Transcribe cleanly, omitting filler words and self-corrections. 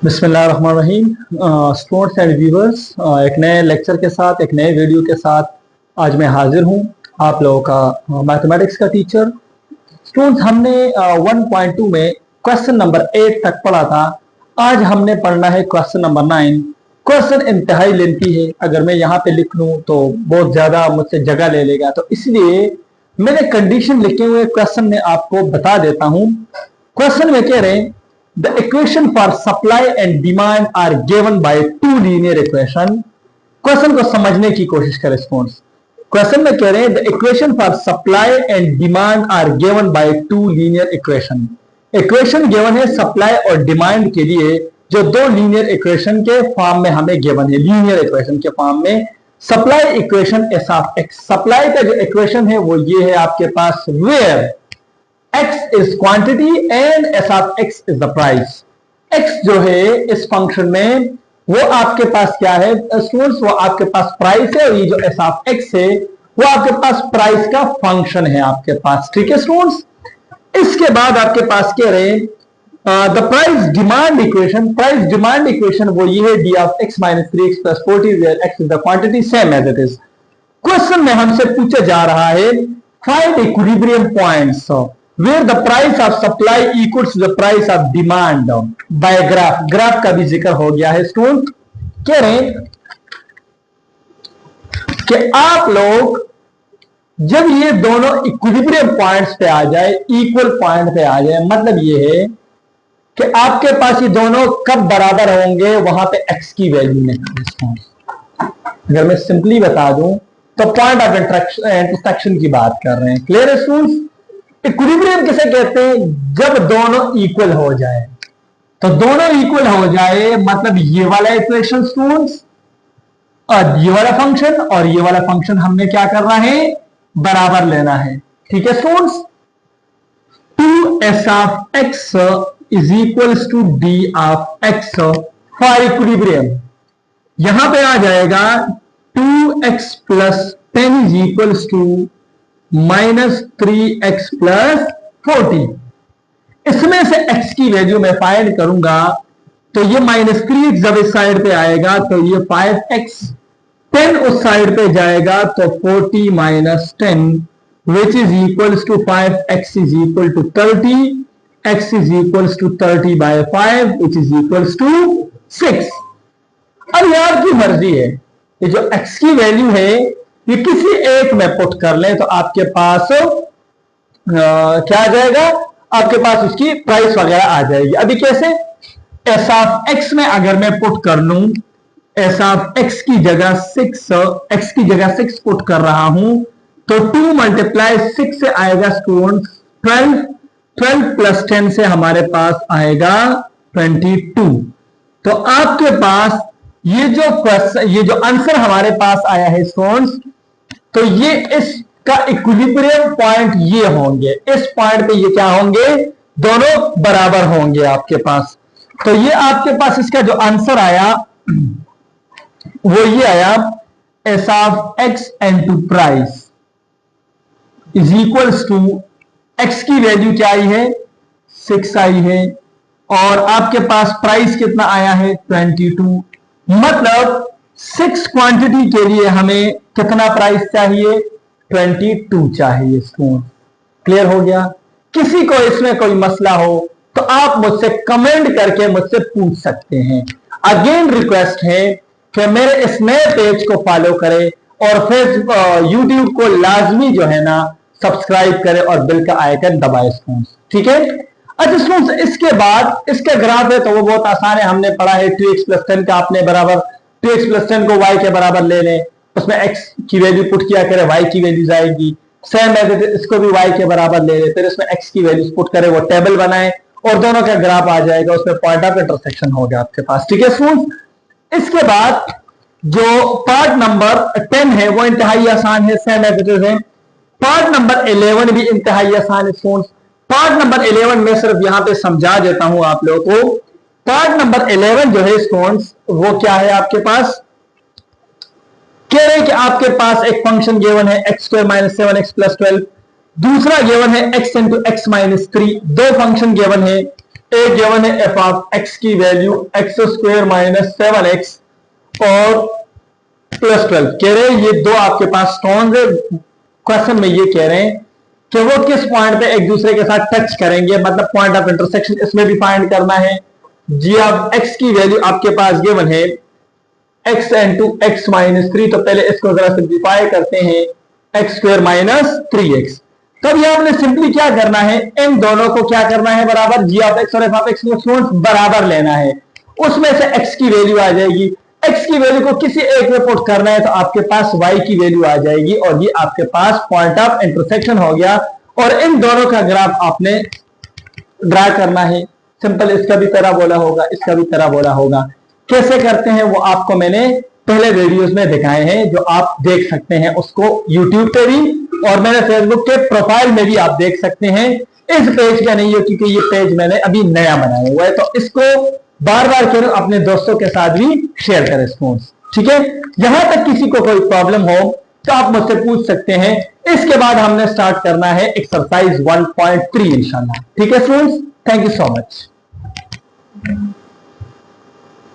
बिस्मिल्लाहिर्रहमानिर्रहीम। Students and viewers, एक नए लेक्चर के साथ, एक नए वीडियो के साथ आज मैं हाजिर हूँ, आप लोगों का मैथमेटिक्स का टीचर। स्टूडेंट्स, हमने 1.2 में क्वेश्चन नंबर 8 तक पढ़ा था। आज हमने पढ़ना है क्वेश्चन नंबर 9। क्वेश्चन इंतहाई लेंथी है, अगर मैं यहाँ पे लिख लूँ तो बहुत ज्यादा मुझसे जगह ले लेगा, तो इसलिए मैंने कंडीशन लिखे हुए क्वेश्चन में आपको बता देता हूँ। क्वेश्चन में कह रहे हैं the equation for supply and demand are given by two linear equation। Question को समझने की कोशिश करें स्टूडेंट्स। क्वेश्चन में कह रहे हैं the equation for supply and demand are given by two linear equation। Equation given है सप्लाई और डिमांड के लिए, जो दो लीनियर इक्वेशन के फॉर्म में हमें गिवन है। लीनियर इक्वेशन के फॉर्म में supply equation S of x, supply का जो इक्वेशन है वो ये है आपके पास, where x is quantity and s of x is the price। x जो है इस फंक्शन में वो आपके पास क्या है स्टूडेंट्स, वो आपके पास प्राइस है, और ये जो s of x है वो आपके पास प्राइस का फंक्शन है आपके पास। ठीक है स्टूडेंट्स, इसके बाद आपके पास कह रहे हैं the price demand equation. Price demand equation वो ये है D of X minus 3x plus 40 where x is the quantity same as it is. Question में हमसे पूछा जा रहा है find equilibrium points where the price of supply equals the price of demand by graph। Graph का भी जिक्र हो गया है स्टूडेंट। कह रहे हैं कि आप लोग जब ये दोनों इक्विलिब्रियम पॉइंट्स पे आ जाए, इक्वल पॉइंट पे आ जाए, मतलब ये है कि आपके पास ये दोनों कब बराबर होंगे, वहां पे x की वैल्यू में। अगर मैं सिंपली बता दूं तो पॉइंट ऑफ इंटरसेक्शन की बात कर रहे हैं। क्लियर है स्टूडेंट्स? इक्विलिब्रियम किसे कहते हैं? जब दोनों इक्वल हो जाए। तो दोनों इक्वल हो जाए मतलब ये वाला इक्वेशन स्टूडेंट्स और ये वाला फंक्शन और ये वाला फंक्शन हमने क्या करना है, बराबर लेना है। ठीक है students, 2s of x is equals to d of x for equilibrium. यहां पे आ जाएगा 2x plus 10 is equals to -3x plus 40। इसमें से x की वैल्यू मैं फाइंड करूंगा तो ये -3x जब इस साइड पे आएगा तो ये 5x, 10 उस साइड पे जाएगा तो 40 minus 10 which is equals to 5x is equal to 30, x is equals to 30 by 5 which is equals to 6। अब ये आपकी मर्जी है, ये जो x की वैल्यू है ये किसी एक में पुट कर लें तो आपके पास क्या आ जाएगा, आपके पास उसकी प्राइस वगैरह आ जाएगी। अभी कैसे, एस ऑफ एक्स में अगर मैं पुट कर लूं, एस ऑफ एक्स की जगह 6 पुट कर रहा हूं तो 2 मल्टीप्लाई 6 से आएगा स्टूडेंट 12, 12 प्लस 10 से हमारे पास आएगा 22। तो आपके पास ये जो आंसर हमारे पास आया है स्टूडेंट्स, तो ये इसका इक्विलिब्रियम पॉइंट ये होंगे, इस पॉइंट पे ये क्या होंगे, दोनों बराबर होंगे आपके पास। तो ये आपके पास इसका जो आंसर आया वो ये आया, S of X and to price is equals to, X की वैल्यू क्या आई है, 6 आई है, और आपके पास प्राइस कितना आया है 22। मतलब 6 क्वांटिटी के लिए हमें कितना प्राइस चाहिए, 22 चाहिए स्टूडेंट। क्लियर हो गया? किसी को इसमें कोई मसला हो तो आप मुझसे कमेंट करके मुझसे पूछ सकते हैं। अगेन रिक्वेस्ट है कि मेरे इस नए पेज को फॉलो करें और फिर यूट्यूब को लाजमी जो है ना सब्सक्राइब करें और बेल का आइकन दबाए स्टूडेंट्स। ठीक है? अच्छा स्टूडेंट्स, इसके बाद इसका ग्राफ है तो वो बहुत आसान है, हमने पढ़ा है 2x प्लस 10 का आपने बराबर 2x प्लस 10 को y के बराबर ले लें, उसमें x की वैल्यू पुट किया करें, y की वैल्यूज आएगी। सेम है इसको भी y के बराबर ले लें, फिर इसमें x की वैल्यूज पुट करें, वो टेबल बनाए और दोनों का ग्राफ आ जाएगा, उसमें पॉइंट ऑफ इंटरसेक्शन हो गया आपके पास। ठीक है स्टूडेंट्स, इसके बाद जो पार्ट नंबर 10 है वो इंतहाई आसान है, सेम एज है। पार्ट नंबर 11 भी इंतहाई आसान है स्टूडेंट्स। पार्ट नंबर 11 में सिर्फ यहां पे समझा देता हूं आप लोगों को। पार्ट नंबर 11 जो है स्टूडेंट्स वो क्या है आपके पास, कह रहे हैं कि आपके पास एक फंक्शन गिवन है x square minus 7 x plus 12, दूसरा गिवन है x इंटू एक्स माइनस 3। दो फंक्शन गिवन है, ए गिवन है एफ ऑफ एक्स की value x square minus 7x और प्लस 12 कह रहे हैं ये दो आपके पास स्टोन्स है। क्वेश्चन में ये कह रहे हैं कि वो किस पॉइंट पे एक दूसरे के साथ टच करेंगे, मतलब पॉइंट ऑफ इंटरसेक्शन इसमें भी फाइंड करना है। जी अब एक्स की वैल्यू आपके पास गिवन है एक्स इंटू एक्स माइनस 3, तो पहले इसको जरा सिंप्लीफाई करते हैं एक्स स्क्वायर माइनस 3x। तब ये आपने सिंपली क्या करना है, इन दोनों को क्या करना है बराबर, जी ऑफ एक्स और एफ ऑफ एक्स को बराबर लेना है। उसमें से x की वैल्यू आ जाएगी, x की वैल्यू को किसी एक में पुट करना है तो आपके पास y की वैल्यू आ जाएगी और ये आपके पास पॉइंट ऑफ इंटरसेक्शन हो गया। और इन दोनों का ग्राफ आपने ड्रा करना है। सिंपल, इसका भी पैराबोला होगा, इसका भी पैराबोला होगा। कैसे करते हैं वो आपको मैंने पहले वीडियोस में दिखाए हैं, जो आप देख सकते हैं उसको यूट्यूब पे भी और मेरे फेसबुक के प्रोफाइल में भी आप देख सकते हैं। इस पेज का नहीं है क्योंकि ये पेज मैंने अभी नया बनाया हुआ है, तो इसको बार बार करो, अपने दोस्तों के साथ भी शेयर करें स्टूडेंट्स, ठीक है। यहां तक किसी को कोई प्रॉब्लम हो तो आप मुझसे पूछ सकते हैं। इसके बाद हमने स्टार्ट करना है एक्सरसाइज 1.3 इंशाल्लाह, ठीक है students. Thank you so much.